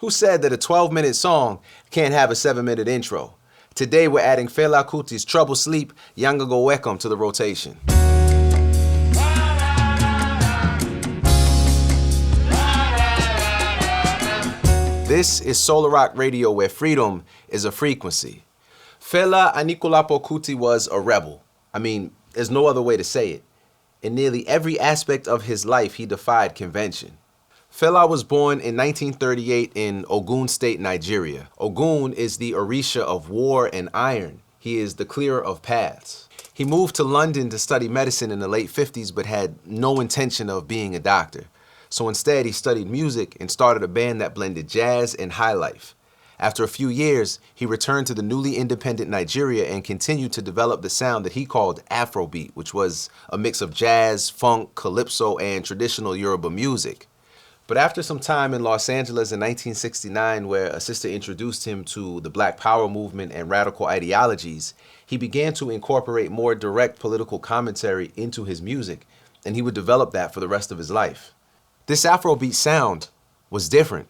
Who said that a 12-minute song can't have a 7-minute intro? Today we're adding Fela Kuti's Trouble Sleep Yanga Wake Am to the rotation. This is Soular Rock Radio, where freedom is a frequency. Fela Kuti was a rebel. I mean, there's no other way to say it. In nearly every aspect of his life, he defied convention. Fela was born in 1938 in Ogun State, Nigeria. Ogun is the Orisha of war and iron. He is the clearer of paths. He moved to London to study medicine in the late 50s, but had no intention of being a doctor. So instead, he studied music and started a band that blended jazz and high life. After a few years, he returned to the newly independent Nigeria and continued to develop the sound that he called Afrobeat, which was a mix of jazz, funk, calypso, and traditional Yoruba music. But after some time in Los Angeles in 1969, where a sister introduced him to the Black Power movement and radical ideologies, he began to incorporate more direct political commentary into his music, and he would develop that for the rest of his life. This Afrobeat sound was different.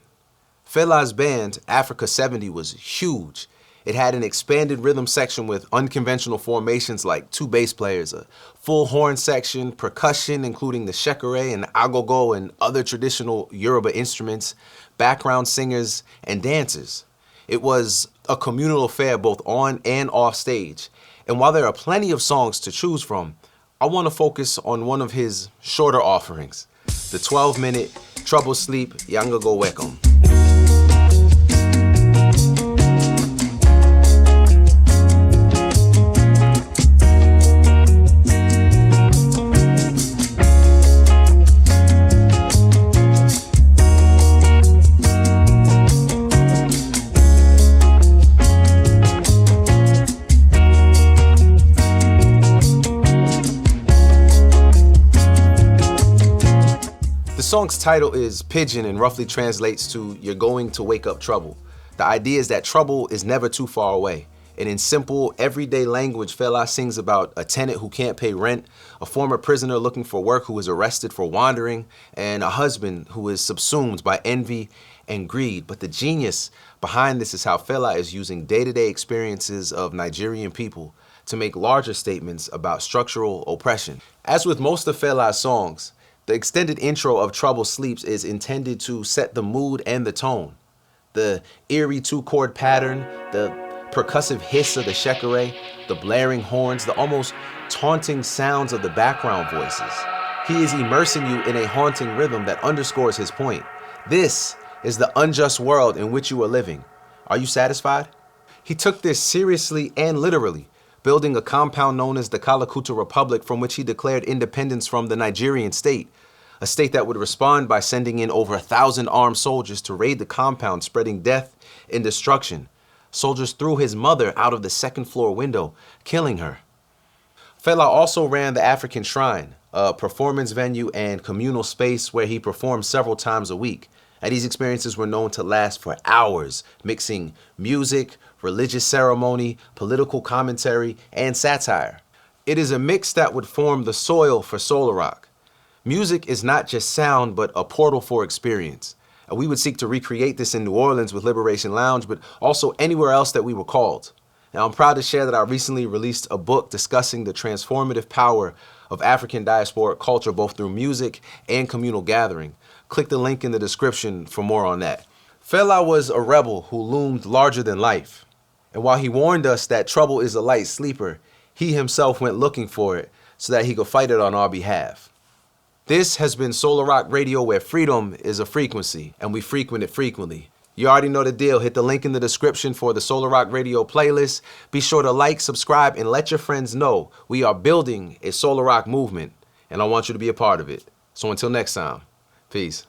Fela's band, Africa 70, was huge. It had an expanded rhythm section with unconventional formations like 2 bass players, a full horn section, percussion including the shekere and agogo and other traditional Yoruba instruments, background singers, and dancers. It was a communal affair both on and off stage. And while there are plenty of songs to choose from, I want to focus on one of his shorter offerings, the 12-minute Trouble Sleep Yanga Wake Am. The song's title is Pigeon and roughly translates to "You're going to wake up trouble." The idea is that trouble is never too far away. And in simple, everyday language, Fela sings about a tenant who can't pay rent, a former prisoner looking for work who is arrested for wandering, and a husband who is subsumed by envy and greed. But the genius behind this is how Fela is using day-to-day experiences of Nigerian people to make larger statements about structural oppression. As with most of Fela's songs, the extended intro of Trouble Sleeps is intended to set the mood and the tone. The eerie 2-chord pattern, the percussive hiss of the shekere, the blaring horns, the almost taunting sounds of the background voices. He is immersing you in a haunting rhythm that underscores his point. This is the unjust world in which you are living. Are you satisfied? He took this seriously and literally, building a compound known as the Kalakuta Republic, from which he declared independence from the Nigerian state, a state that would respond by sending in over 1,000 armed soldiers to raid the compound, spreading death and destruction. Soldiers threw his mother out of the second-floor window, killing her. Fela also ran the African Shrine, a performance venue and communal space where he performed several times a week. And these experiences were known to last for hours, mixing music, religious ceremony, political commentary, and satire. It is a mix that would form the soil for Soular Rock. Music is not just sound, but a portal for experience. And we would seek to recreate this in New Orleans with Liberation Lounge, but also anywhere else that we were called. Now, I'm proud to share that I recently released a book discussing the transformative power of African Diasporic culture, both through music and communal gathering. Click the link in the description for more on that. Fela was a rebel who loomed larger than life. And while he warned us that trouble is a light sleeper, he himself went looking for it so that he could fight it on our behalf. This has been Soular Rock Radio, where freedom is a frequency, and we frequent it frequently. You already know the deal. Hit the link in the description for the Soular Rock Radio playlist. Be sure to like, subscribe, and let your friends know we are building a Soular Rock movement, and I want you to be a part of it. So until next time, peace.